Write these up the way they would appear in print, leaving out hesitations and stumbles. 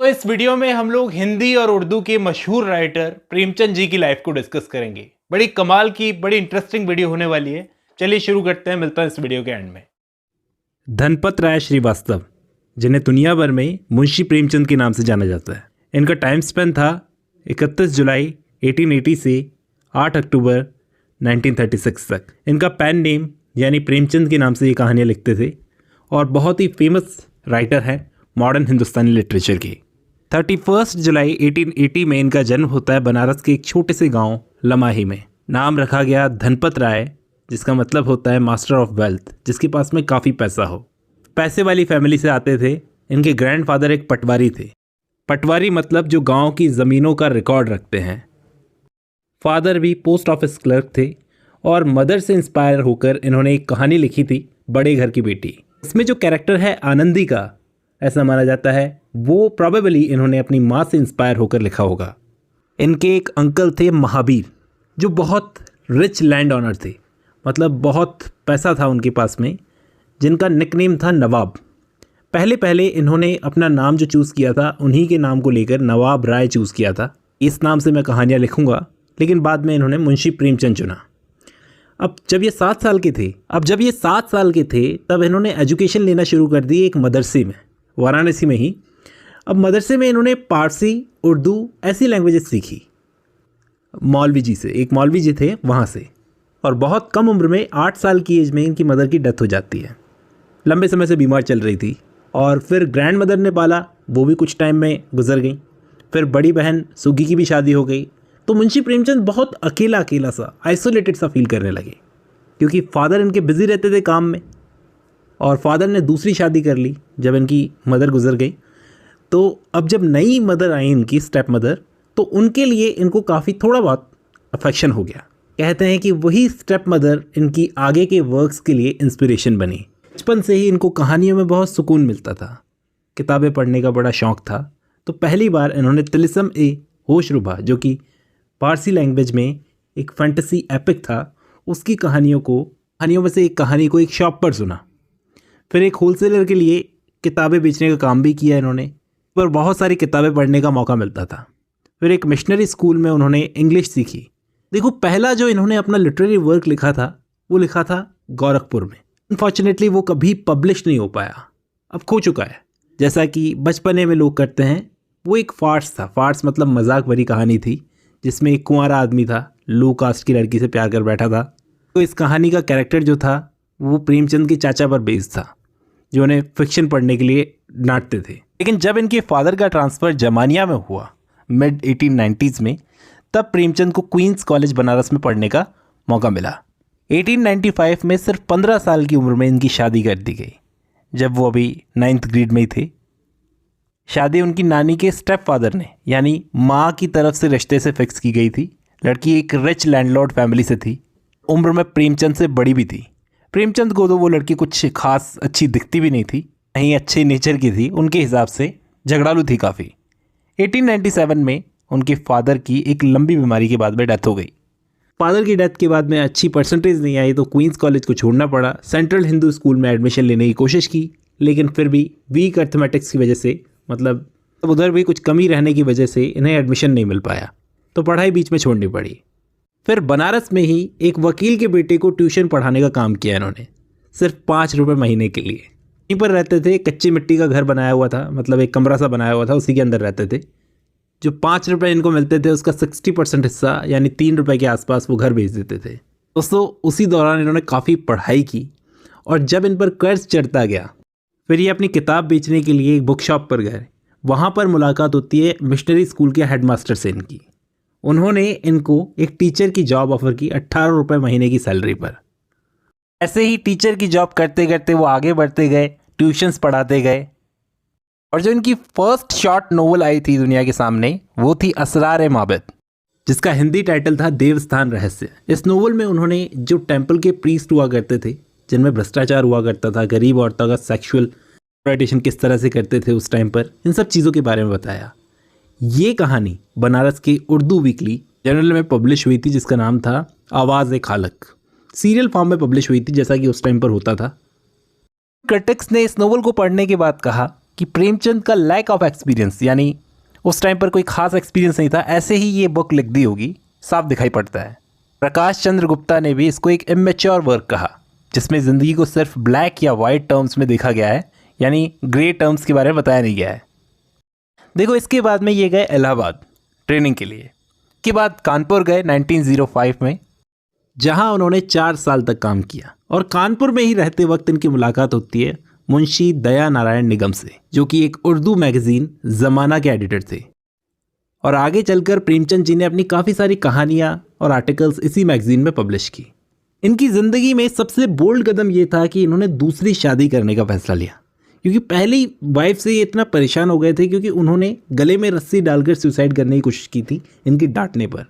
तो इस वीडियो में हम लोग हिंदी और उर्दू के मशहूर राइटर प्रेमचंद जी की लाइफ को डिस्कस करेंगे। बड़ी कमाल की बड़ी इंटरेस्टिंग वीडियो होने वाली है। चलिए शुरू करते हैं, मिलता है इस वीडियो के एंड में। धनपत राय श्रीवास्तव, जिन्हें दुनिया भर में मुंशी प्रेमचंद के नाम से जाना जाता है। इनका टाइम स्पेन था 31 जुलाई 1880 से 8 अक्टूबर 1936 तक। इनका पेन नेम यानी प्रेमचंद के नाम से ये कहानियाँ लिखते थे और बहुत ही फेमस राइटर हैं मॉडर्न हिंदुस्तानी लिटरेचर के। 31 जुलाई 1880 में इनका जन्म होता है बनारस के एक छोटे से गांव लमाही में। नाम रखा गया धनपत राय, जिसका मतलब होता है मास्टर ऑफ वेल्थ, जिसके पास में काफ़ी पैसा हो। पैसे वाली फैमिली से आते थे। इनके ग्रैंडफादर एक पटवारी थे। पटवारी मतलब जो गांव की ज़मीनों का रिकॉर्ड रखते हैं। फादर भी पोस्ट ऑफिस क्लर्क थे और मदर से इंस्पायर होकर इन्होंने एक कहानी लिखी थी, बड़े घर की बेटी। इसमें जो कैरेक्टर है आनंदी का, ऐसा माना जाता है वो प्रॉबेबली इन्होंने अपनी माँ से इंस्पायर होकर लिखा होगा। इनके एक अंकल थे महावीर, जो बहुत रिच लैंड ऑनर थे, मतलब बहुत पैसा था उनके पास में, जिनका निकनेम था नवाब। पहले इन्होंने अपना नाम जो चूज़ किया था उन्हीं के नाम को लेकर नवाब राय चूज़ किया था। इस नाम से मैं कहानियाँ लिखूँगा, लेकिन बाद में इन्होंने मुंशी प्रेमचंद चुना। अब जब ये 7 साल के थे तब इन्होंने एजुकेशन लेना शुरू कर दी एक मदरसे में, वाराणसी में ही। अब मदरसे में इन्होंने पारसी, उर्दू ऐसी लैंग्वेजेस सीखी मौलवी जी से। एक मौलवी जी थे वहाँ से। और बहुत कम उम्र में 8 साल की एज में इनकी मदर की डेथ हो जाती है। लंबे समय से बीमार चल रही थी और फिर ग्रैंड मदर ने पाला, वो भी कुछ टाइम में गुजर गई। फिर बड़ी बहन सुग्गी की भी शादी हो गई। तो मुंशी प्रेमचंद बहुत अकेला सा, आइसोलेटेड सा फील करने लगे, क्योंकि फादर इनके बिज़ी रहते थे काम में और फादर ने दूसरी शादी कर ली जब इनकी मदर गुजर गई। तो अब जब नई मदर आई इनकी स्टेप मदर, तो उनके लिए इनको काफ़ी थोड़ा बहुत अफेक्शन हो गया। कहते हैं कि वही स्टेप मदर इनकी आगे के वर्क्स के लिए इंस्पिरेशन बनी। बचपन से ही इनको कहानियों में बहुत सुकून मिलता था, किताबें पढ़ने का बड़ा शौक़ था। तो पहली बार इन्होंने तिलिस्म ए होशरुबा, जो कि पारसी लैंग्वेज में एक फैंटेसी एपिक था, उसकी कहानियों में से एक कहानी को एक शॉप पर सुना। फिर एक होलसेलर के लिए किताबें बेचने का काम भी किया इन्होंने, पर बहुत सारी किताबें पढ़ने का मौका मिलता था। फिर एक मिशनरी स्कूल में उन्होंने इंग्लिश सीखी। देखो, पहला जो इन्होंने अपना लिटरेरी वर्क लिखा था वो लिखा था गोरखपुर में। अनफॉर्चुनेटली वो कभी पब्लिश नहीं हो पाया, अब खो चुका है। जैसा कि बचपने में लोग करते हैं, वो एक फार्स था। फार्स मतलब मजाक भरी कहानी थी, जिसमें एक कुंवारा आदमी था, लो कास्ट की लड़की से प्यार कर बैठा था। तो इस कहानी का कैरेक्टर जो था वो प्रेमचंद के चाचा पर बेस्ड था, जो उन्हें फिक्शन पढ़ने के लिए डांटते थे। लेकिन जब इनके फादर का ट्रांसफ़र जमानिया में हुआ मिड 1890s में, तब प्रेमचंद को क्वींस कॉलेज बनारस में पढ़ने का मौका मिला। 1895 में सिर्फ 15 साल की उम्र में इनकी शादी कर दी गई, जब वो अभी 9th ग्रेड में ही थे। शादी उनकी नानी के स्टेप फादर ने, यानी माँ की तरफ से रिश्ते से फिक्स की गई थी। लड़की एक रिच लैंडलॉर्ड फैमिली से थी, उम्र में प्रेमचंद से बड़ी भी थी। प्रेमचंद को तो वो लड़की कुछ खास अच्छी दिखती भी नहीं थी, नहीं अच्छे नेचर की थी, उनके हिसाब से झगड़ालू थी काफ़ी। 1897 में उनके फादर की एक लंबी बीमारी के बाद में डेथ हो गई। फादर की डेथ के बाद में अच्छी परसेंटेज नहीं आई, तो क्वींस कॉलेज को छोड़ना पड़ा। सेंट्रल हिंदू स्कूल में एडमिशन लेने की कोशिश की, लेकिन फिर भी वीक अर्थमेटिक्स की वजह से, मतलब उधर भी कुछ कमी रहने की वजह से इन्हें एडमिशन नहीं मिल पाया, तो पढ़ाई बीच में छोड़नी पड़ी। फिर बनारस में ही एक वकील के बेटे को ट्यूशन पढ़ाने का काम किया इन्होंने, सिर्फ 5 रुपये महीने के लिए। यहीं पर रहते थे, कच्ची मिट्टी का घर बनाया हुआ था, मतलब एक कमरा सा बनाया हुआ था, उसी के अंदर रहते थे। जो 5 रुपये इनको मिलते थे उसका 60% हिस्सा, यानी 3 रुपये के आसपास वो घर बेच देते थे। दोस्तों, उसी दौरान इन्होंने काफ़ी पढ़ाई की और जब इन पर कर्ज चढ़ता गया, फिर ये अपनी किताब बेचने के लिए एक बुक शॉप पर गए। वहाँ पर मुलाकात होती है मिशनरी स्कूल के हेडमास्टर से इनकी। उन्होंने इनको एक टीचर की जॉब ऑफ़र की 18 रुपये महीने की सैलरी पर। ऐसे ही टीचर की जॉब करते करते वो आगे बढ़ते गए, ट्यूशन्स पढ़ाते गए। और जो इनकी फर्स्ट शॉर्ट नोवेल आई थी दुनिया के सामने, वो थी असरार-ए-माबद, जिसका हिंदी टाइटल था देवस्थान रहस्य। इस नोवेल में उन्होंने जो टेम्पल के प्रीस्ट हुआ करते थे, जिनमें भ्रष्टाचार हुआ करता था, गरीब औरतों का सेक्सुअल एक्सप्लॉयटेशन किस तरह से करते थे उस टाइम पर, इन सब चीज़ों के बारे में बताया। ये कहानी बनारस के उर्दू वीकली जर्नल में पब्लिश हुई थी, जिसका नाम था आवाज़-ए-खालक। सीरियल फॉर्म में पब्लिश हुई थी, जैसा कि उस टाइम पर होता था। क्रिटिक्स ने इस नोवेल को पढ़ने के बाद कहा कि प्रेमचंद का लैक ऑफ एक्सपीरियंस, यानी उस टाइम पर कोई खास एक्सपीरियंस नहीं था, ऐसे ही ये बुक लिख दी होगी, साफ दिखाई पड़ता है। प्रकाश चंद्र गुप्ता ने भी इसको एक इमेच्योर वर्क कहा, जिसमें ज़िंदगी को सिर्फ ब्लैक या वाइट टर्म्स में देखा गया है, यानी ग्रे टर्म्स के बारे में बताया नहीं गया है। देखो, इसके बाद में ये गए इलाहाबाद ट्रेनिंग के लिए, के बाद कानपुर गए 1905 में, जहां उन्होंने 4 साल तक काम किया। और कानपुर में ही रहते वक्त इनकी मुलाकात होती है मुंशी दया नारायण निगम से, जो कि एक उर्दू मैगज़ीन ज़माना के एडिटर थे। और आगे चलकर प्रेमचंद जी ने अपनी काफ़ी सारी कहानियाँ और आर्टिकल्स इसी मैगज़ीन में पब्लिश की। इनकी ज़िंदगी में सबसे बोल्ड कदम ये था कि इन्होंने दूसरी शादी करने का फैसला लिया, क्योंकि पहली वाइफ से ये इतना परेशान हो गए थे क्योंकि उन्होंने गले में रस्सी डालकर सुसाइड करने की कोशिश की थी इनकी डांटने पर,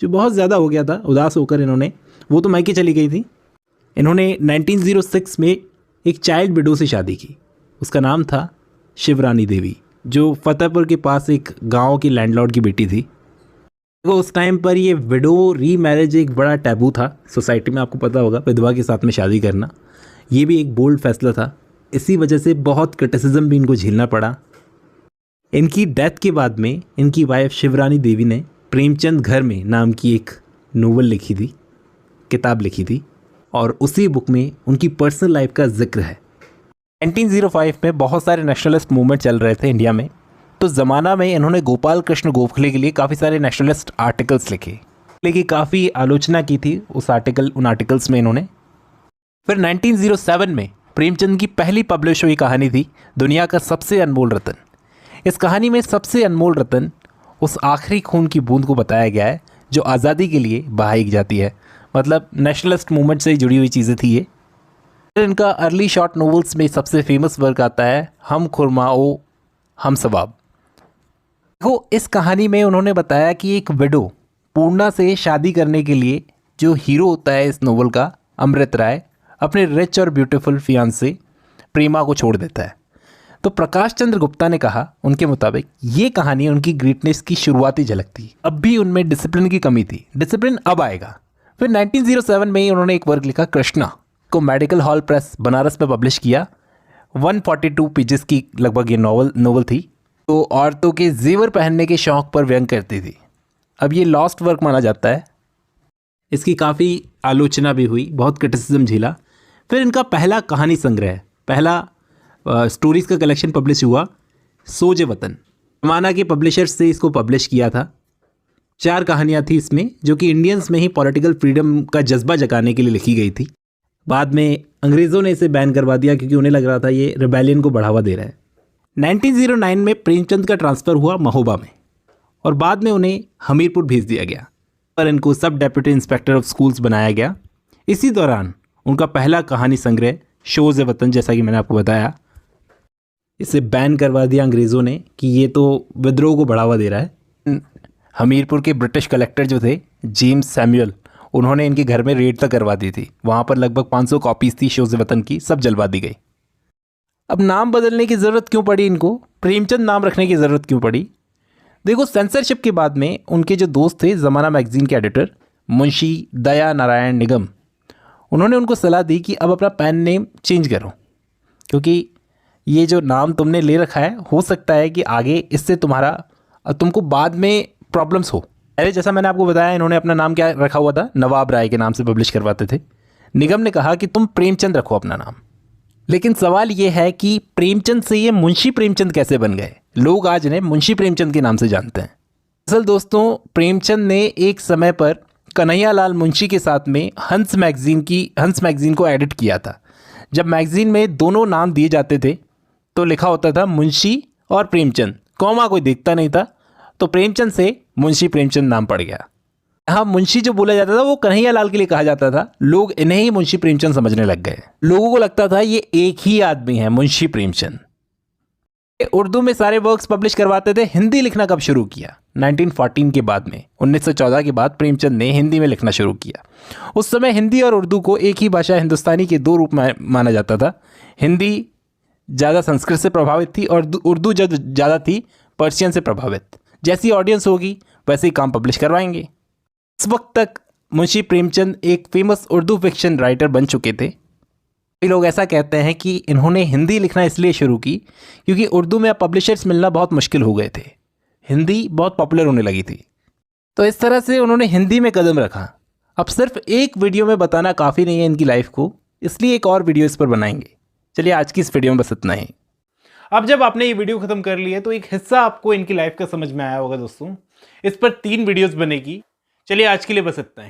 जो बहुत ज़्यादा हो गया था। उदास होकर इन्होंने, वो तो मायके चली गई थी, इन्होंने 1906 में एक चाइल्ड विडो से शादी की। उसका नाम था शिवरानी देवी, जो फतेहपुर के पास एक गांव की लैंडलॉर्ड की बेटी थी। वो उस टाइम पर ये विडो रीमैरिज एक बड़ा टैबू था सोसाइटी में, आपको पता होगा, विधवा के साथ में शादी करना। ये भी एक बोल्ड फैसला था, इसी वजह से बहुत क्रिटिसिज्म भी इनको झेलना पड़ा। इनकी डेथ के बाद में इनकी वाइफ शिवरानी देवी ने प्रेमचंद घर में नाम की एक नोवेल लिखी थी, किताब लिखी थी, और उसी बुक में उनकी पर्सनल लाइफ का जिक्र है। 1905 में बहुत सारे नेशनलिस्ट मूवमेंट चल रहे थे इंडिया में, तो ज़माना में इन्होंने गोपाल कृष्ण गोखले के लिए काफ़ी सारे नेशनलिस्ट आर्टिकल्स लिखे, लेकिन काफ़ी आलोचना की थी उन आर्टिकल्स में इन्होंने। फिर 1907 में प्रेमचंद की पहली पब्लिश हुई कहानी थी दुनिया का सबसे अनमोल रतन। इस कहानी में सबसे अनमोल रतन उस आखिरी खून की बूंद को बताया गया है जो आज़ादी के लिए बहाई जाती है, मतलब नेशनलिस्ट मूवमेंट से जुड़ी हुई चीज़ें थी ये। फिर इनका अर्ली शॉर्ट नोवेल्स में सबसे फेमस वर्क आता है हम खुरमा ओ हम सवाब। देखो, इस कहानी में उन्होंने बताया कि एक विडो पूर्णा से शादी करने के लिए जो हीरो होता है इस नोवेल का, अमृत राय, अपने रिच और ब्यूटीफुल फियांसे प्रेमा को छोड़ देता है। तो प्रकाश चंद्र गुप्ता ने कहा, उनके मुताबिक ये कहानी उनकी ग्रेटनेस की शुरुआती झलक थी। अब भी उनमें डिसिप्लिन की कमी थी, डिसिप्लिन अब आएगा। फिर 1907 में ही उन्होंने एक वर्क लिखा कृष्णा, को मेडिकल हॉल प्रेस बनारस में पब्लिश किया। 142 पेजेस की लगभग ये नोवेल थी। तो औरतों के जेवर पहनने के शौक़ पर व्यंग करती थी। अब ये लॉस्ट वर्क माना जाता है। इसकी काफ़ी आलोचना भी हुई, बहुत क्रिटिसिज्म झेला। फिर इनका पहला कहानी संग्रह, पहला स्टोरीज़ का कलेक्शन पब्लिश हुआ, सोजे वतन। ज़माना के पब्लिशर्स से इसको पब्लिश किया था। 4 कहानियाँ थी इसमें, जो कि इंडियंस में ही पॉलिटिकल फ्रीडम का जज्बा जगाने के लिए लिखी गई थी। बाद में अंग्रेज़ों ने इसे बैन करवा दिया क्योंकि उन्हें लग रहा था ये रिबेलियन को बढ़ावा दे रहा है। 1909 में प्रेमचंद का ट्रांसफ़र हुआ महोबा में, और बाद में उन्हें हमीरपुर भेज दिया गया, पर इनको सब डेप्यूटी इंस्पेक्टर ऑफ स्कूल्स बनाया गया। इसी दौरान उनका पहला कहानी संग्रह शोज़ वतन, जैसा कि मैंने आपको बताया, इसे बैन करवा दिया अंग्रेज़ों ने कि ये तो विद्रोह को बढ़ावा दे रहा है। हमीरपुर के ब्रिटिश कलेक्टर जो थे जेम्स सैमुअल, उन्होंने इनके घर में रेड तक करवा दी थी। वहाँ पर लगभग 500 कॉपीज़ थी शोज़ वतन की, सब जलवा दी गई। अब नाम बदलने की ज़रूरत क्यों पड़ी इनको, प्रेमचंद नाम रखने की ज़रूरत क्यों पड़ी? देखो, सेंसरशिप के बाद में उनके जो दोस्त थे ज़माना मैगज़ीन के एडिटर मुंशी दया नारायण निगम, उन्होंने उनको सलाह दी कि अब अपना पेन नेम चेंज करो, क्योंकि ये जो नाम तुमने ले रखा है हो सकता है कि आगे इससे तुमको बाद में प्रॉब्लम्स हो। अरे जैसा मैंने आपको बताया, इन्होंने अपना नाम क्या रखा हुआ था, नवाब राय के नाम से पब्लिश करवाते थे। निगम ने कहा कि तुम प्रेमचंद रखो अपना नाम। लेकिन सवाल ये है कि प्रेमचंद से ये मुंशी प्रेमचंद कैसे बन गए? लोग आज इन्हें मुंशी प्रेमचंद के नाम से जानते हैं। असल दोस्तों, प्रेमचंद ने एक समय पर कन्हैयालाल मुंशी के साथ में हंस मैगज़ीन को एडिट किया था। जब मैगज़ीन में दोनों नाम दिए जाते थे तो लिखा होता था मुंशी और प्रेमचंद, कॉमा कोई देखता नहीं था, तो प्रेमचंद से मुंशी प्रेमचंद नाम पड़ गया। यहाँ मुंशी जो बोला जाता था वो कन्हैयालाल के लिए कहा जाता था। लोग इन्हें ही मुंशी प्रेमचंद समझने लग गए। लोगों को लगता था ये एक ही आदमी है, मुंशी प्रेमचंद। उर्दू में सारे वर्क्स पब्लिश करवाते थे। हिंदी लिखना कब शुरू किया? 1914 के बाद में, 1914 के बाद प्रेमचंद ने हिंदी में लिखना शुरू किया। उस समय हिंदी और उर्दू को एक ही भाषा हिंदुस्तानी के 2 रूप में माना जाता था। हिंदी ज़्यादा संस्कृत से प्रभावित थी और उर्दू ज़्यादा थी पर्शियन से प्रभावित। जैसी ऑडियंस होगी वैसे ही काम पब्लिश करवाएंगे। इस वक्त तक मुंशी प्रेमचंद एक फेमस उर्दू फिक्शन राइटर बन चुके थे। कई लोग ऐसा कहते हैं कि इन्होंने हिंदी लिखना इसलिए शुरू की क्योंकि उर्दू में अब पब्लिशर्स मिलना बहुत मुश्किल हो गए थे, हिंदी बहुत पॉपुलर होने लगी थी। तो इस तरह से उन्होंने हिंदी में कदम रखा। अब सिर्फ एक वीडियो में बताना काफ़ी नहीं है इनकी लाइफ को, इसलिए एक और वीडियो इस पर बनाएंगे। चलिए आज की इस वीडियो में बस इतना ही। अब जब आपने ये वीडियो खत्म कर लिया तो एक हिस्सा आपको इनकी लाइफ का समझ में आया होगा दोस्तों। इस पर 3 वीडियोस बनेगी। चलिए आज के लिए बस इतना ही।